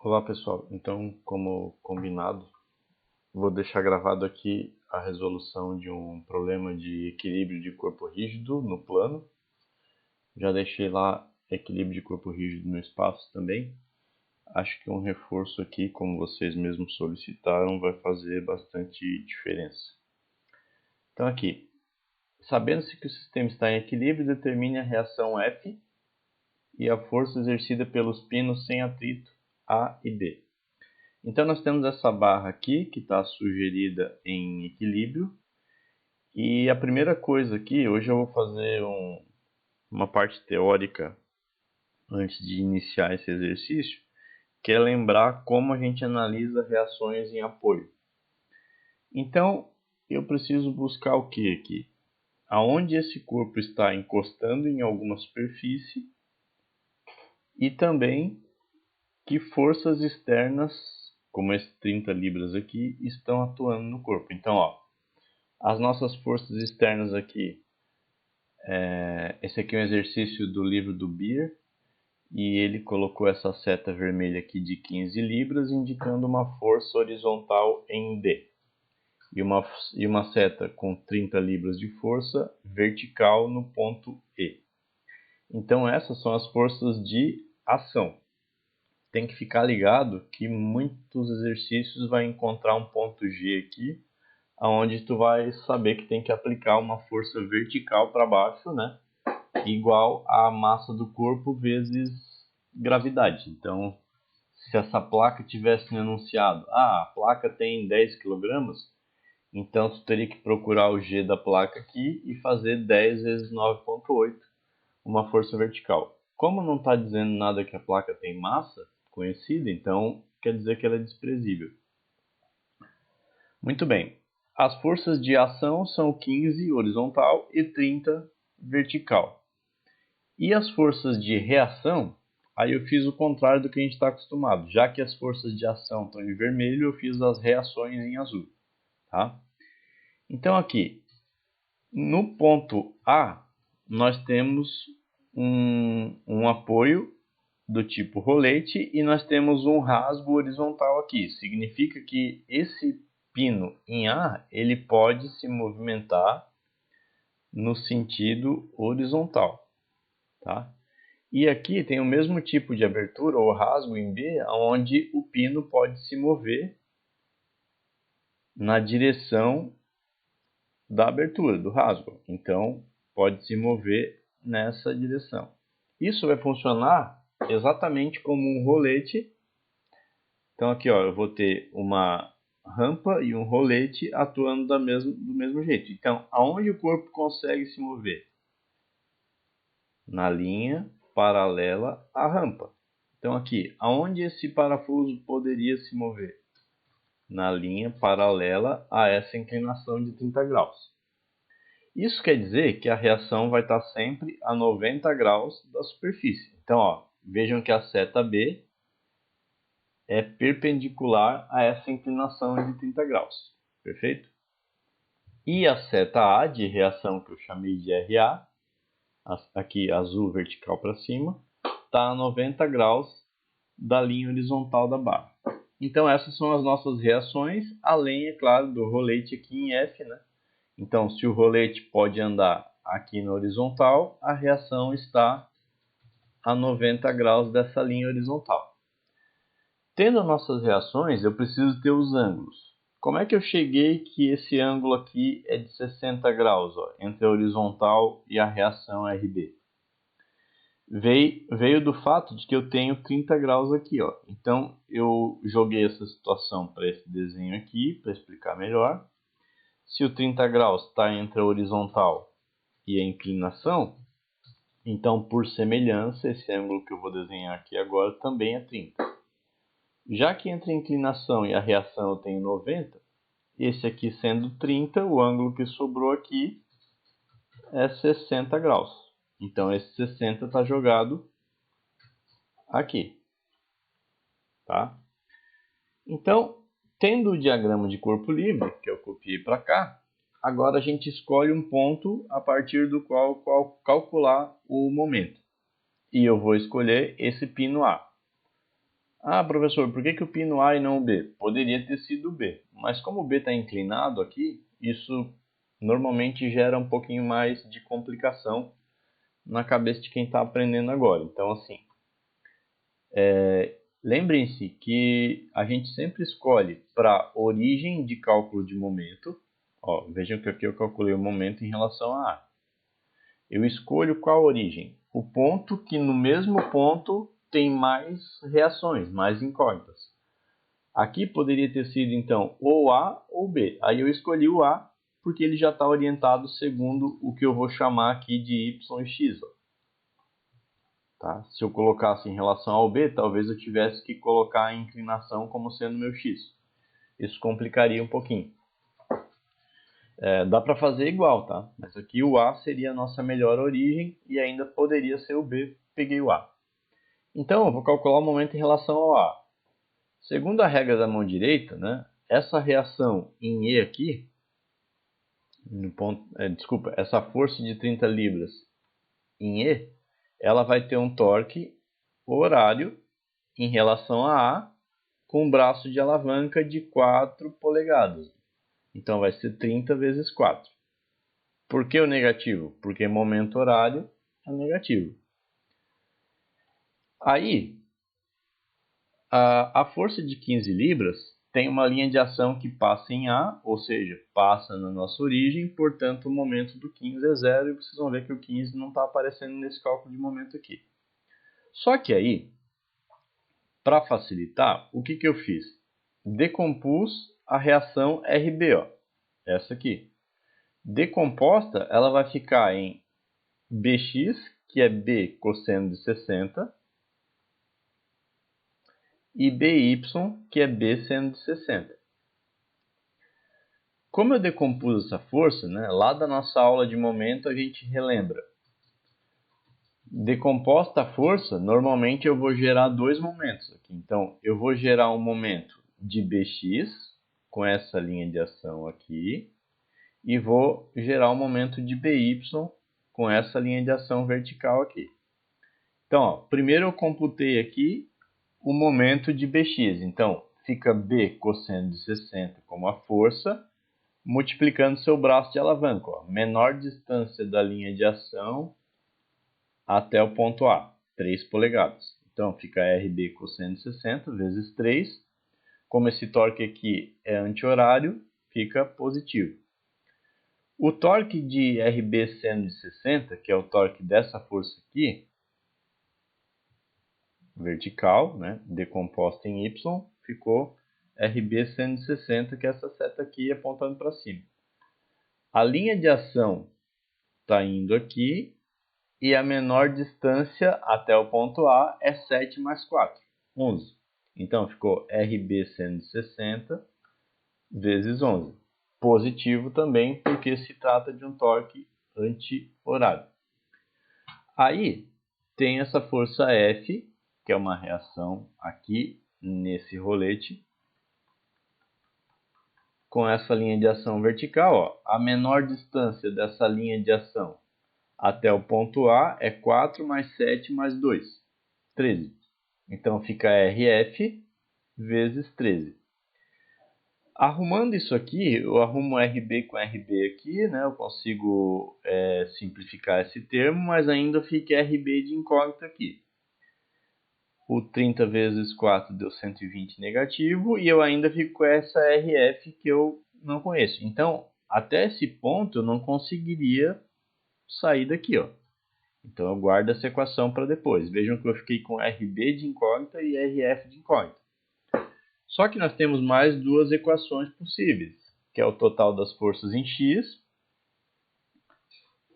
Olá pessoal, então como combinado, vou deixar gravado aqui a resolução de um problema de equilíbrio de corpo rígido no plano. Já deixei lá equilíbrio de corpo rígido no espaço também. Acho que um reforço aqui, como vocês mesmos solicitaram, vai fazer bastante diferença. Então aqui, sabendo-se que o sistema está em equilíbrio, determine a reação F e a força exercida pelos pinos sem atrito A e B. Então nós temos essa barra aqui, que está sugerida em equilíbrio. E a primeira coisa aqui, hoje eu vou fazer uma parte teórica antes de iniciar esse exercício, que é lembrar como a gente analisa reações em apoio. Então, eu preciso buscar o que aqui? Aonde esse corpo está encostando em alguma superfície e também que forças externas, como esses 30 libras aqui, estão atuando no corpo. Então, ó, as nossas forças externas aqui, esse aqui é um exercício do livro do Beer, e ele colocou essa seta vermelha aqui de 15 libras, indicando uma força horizontal em D. E uma seta com 30 libras de força vertical no ponto E. Então essas são as forças de ação. Tem que ficar ligado que muitos exercícios vai encontrar um ponto G aqui, onde tu vai saber que tem que aplicar uma força vertical para baixo, né? Igual a massa do corpo vezes gravidade. Então, se essa placa tivesse enunciado, a placa tem 10 kg, então tu teria que procurar o G da placa aqui e fazer 10 vezes 9,8, uma força vertical. Como não está dizendo nada que a placa tem massa conhecida, então quer dizer que ela é desprezível. Muito bem. As forças de ação são 15 horizontal e 30 vertical. E as forças de reação, aí eu fiz o contrário do que a gente está acostumado. Já que as forças de ação estão em vermelho, eu fiz as reações em azul. Tá? Então aqui, no ponto A, nós temos um apoio do tipo rolete e nós temos um rasgo horizontal aqui. Significa que esse pino em A, ele pode se movimentar no sentido horizontal. Tá? E aqui tem o mesmo tipo de abertura ou rasgo em B, onde o pino pode se mover na direção da abertura, do rasgo. Então, pode se mover nessa direção. Isso vai funcionar exatamente como um rolete. Então aqui, ó, eu vou ter uma rampa e um rolete atuando do mesmo jeito. Então, aonde o corpo consegue se mover? Na linha paralela à rampa. Então aqui, aonde esse parafuso poderia se mover? Na linha paralela a essa inclinação de 30 graus. Isso quer dizer que a reação vai estar sempre a 90 graus da superfície. Então, ó, vejam que a seta B é perpendicular a essa inclinação de 30 graus. Perfeito? E a seta A de reação, que eu chamei de RA, aqui azul vertical para cima, está a 90 graus da linha horizontal da barra. Então essas são as nossas reações, além, é claro, do rolete aqui em F, né? Então, se o rolete pode andar aqui na horizontal, a reação está a 90 graus dessa linha horizontal. Tendo nossas reações, eu preciso ter os ângulos. Como é que eu cheguei que esse ângulo aqui é de 60 graus, ó, entre a horizontal e a reação RB? Veio do fato de que eu tenho 30 graus aqui, ó. Então eu joguei essa situação para esse desenho aqui, para explicar melhor. Se o 30 graus está entre a horizontal e a inclinação, então por semelhança, esse ângulo que eu vou desenhar aqui agora também é 30. Já que entre a inclinação e a reação eu tenho 90, esse aqui sendo 30, o ângulo que sobrou aqui é 60 graus. Então esse 60 está jogado aqui. Tá? Então, tendo o diagrama de corpo livre, que eu copiei para cá, agora a gente escolhe um ponto a partir do qual calcular o momento. E eu vou escolher esse pino A. Ah, professor, por que o pino A e não o B? Poderia ter sido o B, mas como o B está inclinado aqui, isso normalmente gera um pouquinho mais de complicação na cabeça de quem está aprendendo agora. Então, assim, lembrem-se que a gente sempre escolhe para origem de cálculo de momento. Ó, vejam que aqui eu calculei o momento em relação a A. Eu escolho qual origem? O ponto que no mesmo ponto tem mais reações, mais incógnitas. Aqui poderia ter sido, então, ou A ou B. Aí eu escolhi o A, porque ele já está orientado segundo o que eu vou chamar aqui de Y e X. Ó. Tá? Se eu colocasse em relação ao B, talvez eu tivesse que colocar a inclinação como sendo meu X. Isso complicaria um pouquinho. Dá para fazer igual, tá? Mas aqui o A seria a nossa melhor origem e ainda poderia ser o B. Peguei o A. Então, eu vou calcular o momento em relação ao A. Segundo a regra da mão direita, né, essa reação em E aqui, no ponto, desculpa, essa força de 30 libras em E, ela vai ter um torque horário em relação a A com um braço de alavanca de 4 polegadas. Então vai ser 30 vezes 4. Por que o negativo? Porque momento horário é negativo. Aí, a força de 15 libras tem uma linha de ação que passa em A, ou seja, passa na nossa origem, portanto o momento do 15 é zero, e vocês vão ver que o 15 não está aparecendo nesse cálculo de momento aqui. Só que aí, para facilitar, o que eu fiz? Decompus a reação RB, ó, essa aqui. Decomposta, ela vai ficar em Bx, que é B cosseno de 60, e BY, que é B seno de 60. Como eu decompus essa força, né, lá da nossa aula de momento a gente relembra. Decomposta a força, normalmente eu vou gerar dois momentos aqui. Então, eu vou gerar um momento de Bx, com essa linha de ação aqui, e vou gerar um momento de By, com essa linha de ação vertical aqui. Então, ó, primeiro eu computei aqui o momento de Bx. Então, fica B cosseno de 60 como a força, multiplicando seu braço de alavanca. Ó. Menor distância da linha de ação até o ponto A, 3 polegadas. Então, fica RB cosseno de 60 vezes 3. Como esse torque aqui é anti-horário, fica positivo. O torque de RB seno de 60, que é o torque dessa força aqui, vertical, né, decomposta em Y, ficou RB seno de 60, que é essa seta aqui apontando para cima. A linha de ação está indo aqui e a menor distância até o ponto A é 7 mais 4, 11. Então ficou RB seno de 60 vezes 11. Positivo também, porque se trata de um torque anti-horário. Aí tem essa força F, que é uma reação aqui nesse rolete, com essa linha de ação vertical. Ó. A menor distância dessa linha de ação até o ponto A é 4 mais 7 mais 2, 13. Então fica RF vezes 13. Arrumando isso aqui, eu arrumo RB com RB aqui, né? Eu consigo simplificar esse termo, mas ainda fica RB de incógnito aqui. O 30 vezes 4 deu 120 negativo, e eu ainda fico com essa RF que eu não conheço. Então, até esse ponto, eu não conseguiria sair daqui, ó. Então, eu guardo essa equação para depois. Vejam que eu fiquei com RB de incógnita e RF de incógnita. Só que nós temos mais duas equações possíveis, que é o total das forças em X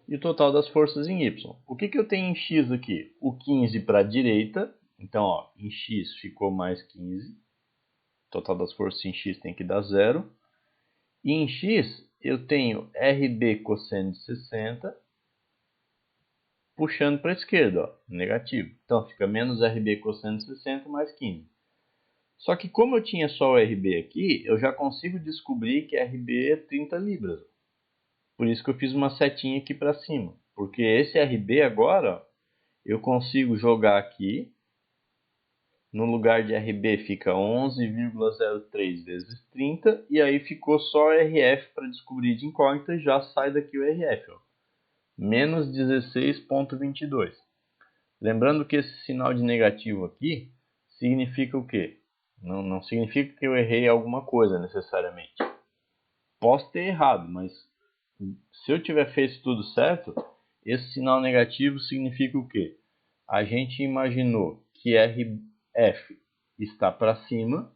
e o total das forças em Y. O que eu tenho em X aqui? O 15 para a direita. Então, ó, em X ficou mais 15. O total das forças em X tem que dar 0. E em X eu tenho RB cosseno de 60 puxando para a esquerda, ó, negativo. Então fica menos RB cosseno de 60 mais 15. Só que como eu tinha só o RB aqui, eu já consigo descobrir que RB é 30 libras. Por isso que eu fiz uma setinha aqui para cima. Porque esse RB agora, ó, eu consigo jogar aqui No lugar de RB fica 11,03 vezes 30. E aí ficou só RF para descobrir de incógnita. Já sai daqui o RF. Ó. Menos 16,22. Lembrando que esse sinal de negativo aqui significa o quê? Não significa que eu errei alguma coisa necessariamente. Posso ter errado, mas se eu tiver feito tudo certo, esse sinal negativo significa o quê? A gente imaginou que RF está para cima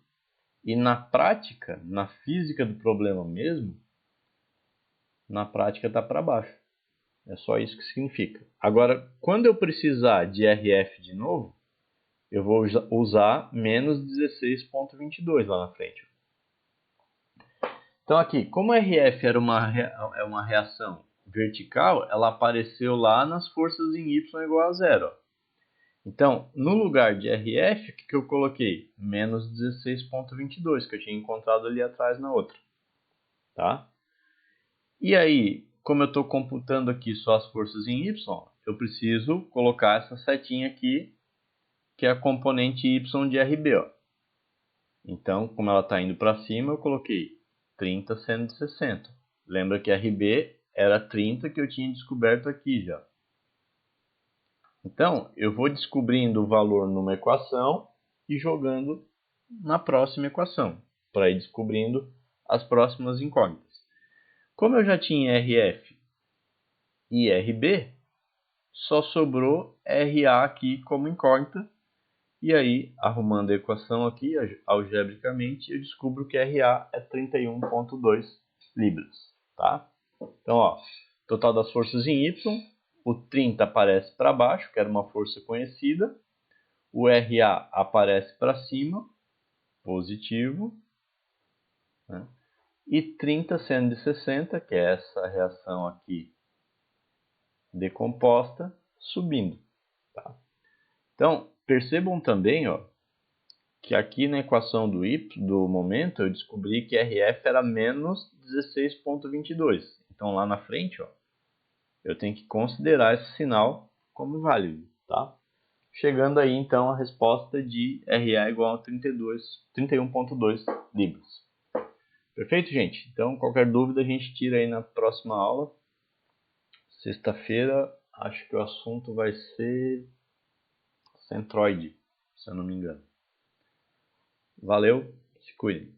e na prática, na física do problema mesmo, na prática está para baixo. É só isso que significa. Agora, quando eu precisar de RF de novo, eu vou usar menos 16,22 lá na frente. Então aqui, como RF era uma reação vertical, ela apareceu lá nas forças em Y igual a zero. Ó. Então, no lugar de RF, o que eu coloquei? Menos 16,22, que eu tinha encontrado ali atrás na outra. Tá? E aí, como eu estou computando aqui só as forças em Y, eu preciso colocar essa setinha aqui, que é a componente Y de RB. Ó. Então, como ela está indo para cima, eu coloquei 30 seno de 60. Lembra que RB era 30 que eu tinha descoberto aqui já. Então, eu vou descobrindo o valor numa equação e jogando na próxima equação, para ir descobrindo as próximas incógnitas. Como eu já tinha RF e RB, só sobrou RA aqui como incógnita. E aí, arrumando a equação aqui, algebricamente, eu descubro que RA é 31,2 libras. Tá? Então, ó, total das forças em Y, o 30 aparece para baixo, que era uma força conhecida. O RA aparece para cima, positivo. Né? E 30 seno de 60, que é essa reação aqui decomposta, subindo. Tá? Então, percebam também ó, que aqui na equação do momento eu descobri que RF era menos 16,22. Então lá na frente ó, eu tenho que considerar esse sinal como válido. Tá? Chegando aí então a resposta de RA igual a 31,2 libras. Perfeito, gente? Então qualquer dúvida a gente tira aí na próxima aula. Sexta-feira acho que o assunto vai ser centroide, se eu não me engano. Valeu, se cuidem.